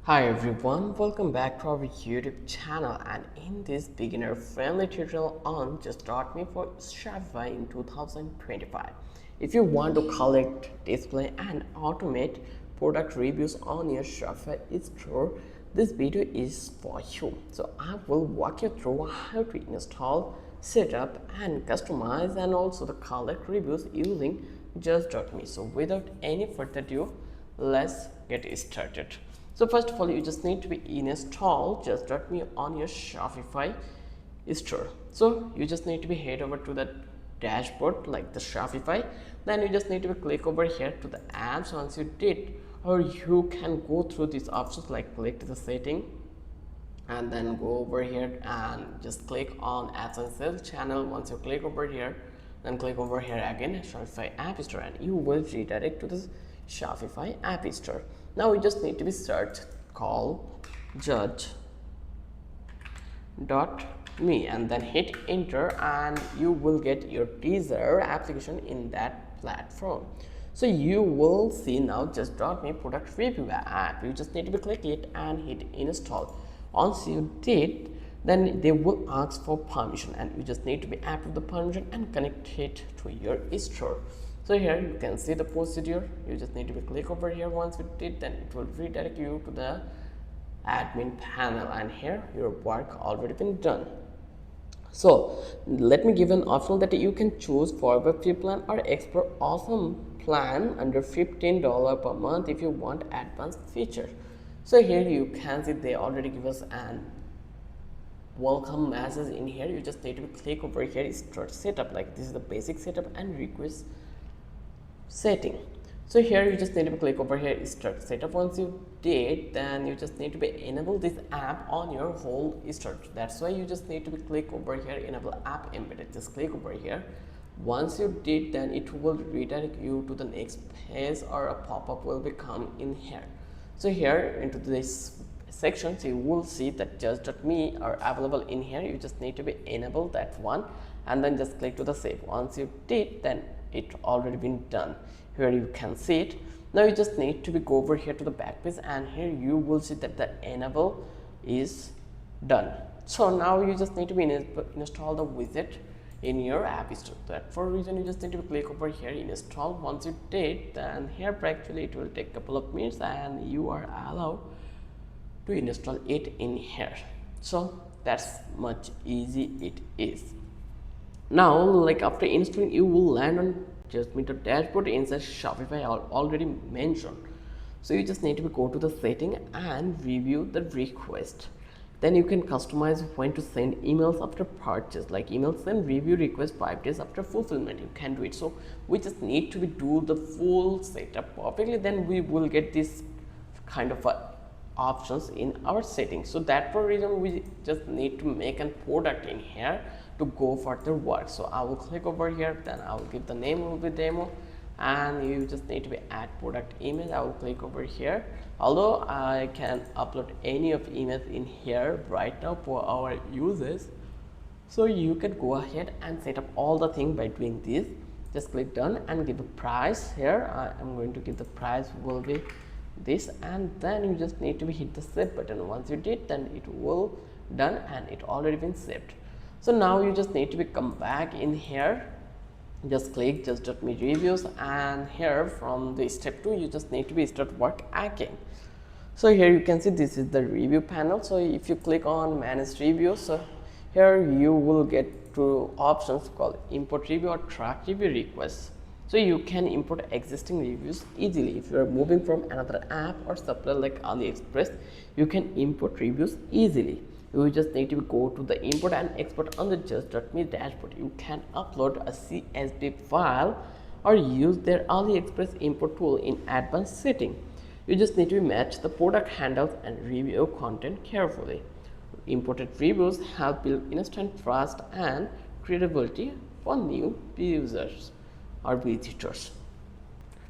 Hi everyone, welcome back to our YouTube channel, and in this beginner friendly tutorial on Just Me for Shopify in 2025. If you want to collect, display and automate product reviews on your Shopify store, this video is for you. So I will walk you through how to install, set up and customize and also the collect reviews using Just Me. So without any further ado, let's get started. So first of all, you just need to be install Just.me on your Shopify store. So you just need to be head over to the dashboard like the Shopify. Then you just need to be click over here to the apps once you did, or you can go through these options like click to the setting and then go over here and just click on ads and sales channel. Once you click over here, then click over here again Shopify app store, and you will redirect to the Shopify app store. Now we just need to be search call judge dot me and then hit enter, and you will get your teaser application in that platform. So you will see now Just.me product review app. You just need to be click it and hit install. Once you did, then they will ask for permission, and you just need to be approve the permission and connect it to your store. So here you can see the procedure. You just need to be click over here. Once you did, then it will redirect you to the admin panel, and here your work already been done. So let me give an option that you can choose for free plan or extra awesome plan under $15 per month if you want advanced feature. So here you can see they already give us an welcome message in here. You just need to click over here start setup, like this is the basic setup and request setting. So here you just need to click over here start setup. Once you did, then you just need to be enable this app on your whole start. That's why you just need to be click over here enable app embedded. Just click over here. Once you did, then it will redirect you to the next page, or a pop-up will become in here. So here into this section, so you will see that Just.me are available in here. You just need to be enable that one and then just click to the save. Once you did, then it already been done. Here you can see it. Now you just need to be go over here to the back page, and here you will see that the enable is done. So now you just need to be install the widget in your app store. That for reason you just need to click over here install. Once you did, then here actually it will take a couple of minutes and you are allowed to install it in here. So that's much easy it is. Now like after installing, you will land on Just Me dashboard inside Shopify already mentioned. So you just need to go to the setting and review the request. Then you can customize when to send emails after purchase, like email send review request 5 days after fulfillment. You can do it. So we just need to do the full setup perfectly, then we will get this kind of options in our settings. So that for reason we just need to make a product in here to go further work. So I will click over here, then I will give the name will be demo, and you just need to be add product image. I will click over here. Although I can upload any of image in here right now for our users, so you can go ahead and set up all the thing by doing this. Just click done and give a price. Here I am going to give the price will be this, and then you just need to be hit the save button. Once you did, then it will done and it already been saved. So now you just need to be come back in here, just click Just.me reviews, and here from the step 2 you just need to be start work again. So here you can see this is the review panel. So if you click on manage reviews, so here you will get to options called import review or track review requests. So you can import existing reviews easily. If you are moving from another app or supplier like AliExpress, you can import reviews easily. You just need to go to the import and export on the Just.me dashboard. You can upload a CSV file or use their AliExpress import tool in advanced setting. You just need to match the product handles and review content carefully. Imported reviews help build instant trust and credibility for new users or visitors.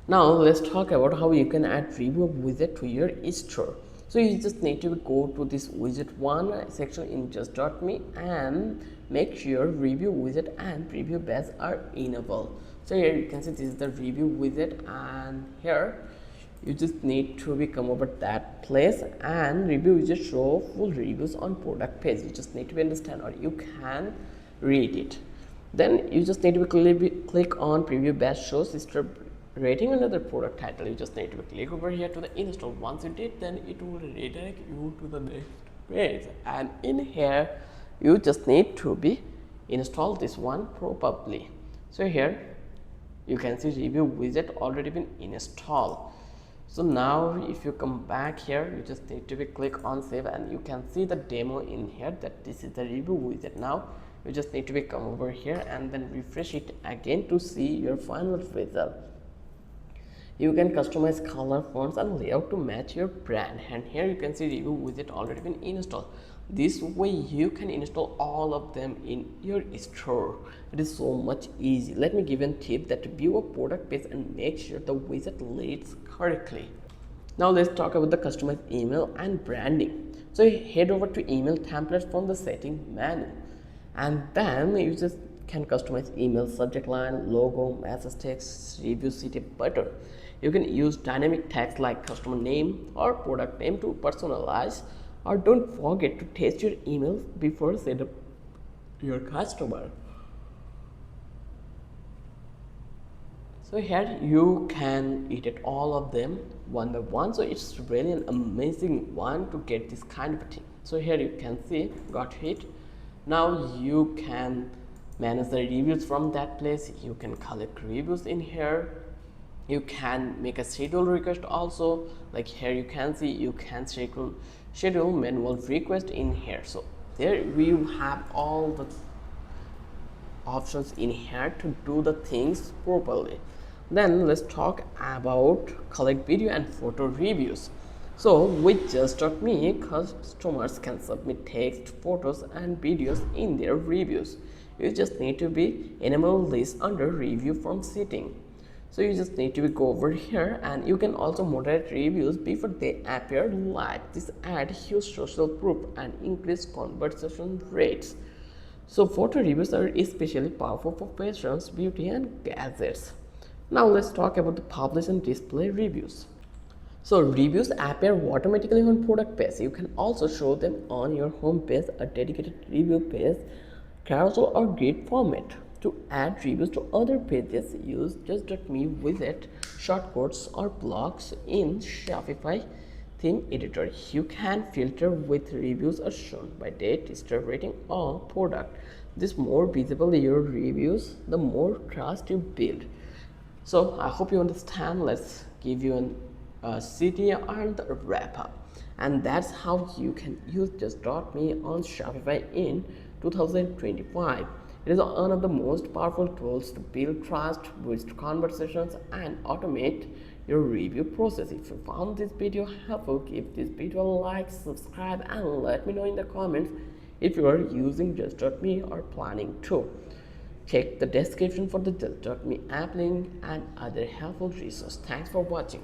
Now let's talk about how you can add review widget to your store. So you just need to go to this widget 1 section in Just.me and make sure review widget and preview badge are enabled. So here you can see this is the review widget, and here you just need to be come over that place, and review just show full reviews on product page. You just need to understand, or you can read it. Then you just need to click on preview best shows sister rating another product title. You just need to click over here to the install. Once you did, then it will redirect you to the next page, and in here you just need to be install this one properly. So here you can see review widget already been installed. So now if you come back here, you just need to be click on save, and you can see the demo in here that this is the review widget. Now you just need to be come over here and then refresh it again to see your final result. You can customize color, fonts and layout to match your brand, and here you can see review widget already been installed. This way you can install all of them in your store. It is so much easy. Let me give you a tip that to view a product page and make sure the widget leads correctly. Now let's talk about the customized email and branding. So head over to email templates from the setting menu, and then you just can customize email subject line, logo, message text, review city button. You can use dynamic text like customer name or product name to personalize, or don't forget to test your emails before send up your customer. So here you can edit all of them one by one. So it's really an amazing one to get this kind of thing. So here you can see got hit. Now you can manage the reviews from that place. You can collect reviews in here. You can make a schedule request also, like here you can see you can schedule manual request in here. So there we have all the options in here to do the things properly. Then let's talk about collect video and photo reviews. So with Just.me, customers can submit text, photos and videos in their reviews. You just need to be enable this under review from setting. So you just need to go over here, and you can also moderate reviews before they appear live. This adds huge social proof and increase conversion rates. So photo reviews are especially powerful for fashions, beauty and gadgets. Now let's talk about the publish and display reviews. So reviews appear automatically on product page. You can also show them on your home page, a dedicated review page, carousel or grid format. To add reviews to other pages, use Just.me widget, shortcuts or blocks in Shopify theme editor. You can filter with reviews are shown by date, star rating or product. This more visible your reviews, the more trust you build. So I hope you understand. Let's give you a city and a wrap up, and that's how you can use Just.me on Shopify in 2025. It is one of the most powerful tools to build trust, boost conversations, and automate your review process. If you found this video helpful, give this video a like, subscribe, and let me know in the comments if you are using Just.me or planning to. Check the description for the Just.me app link and other helpful resources. Thanks for watching.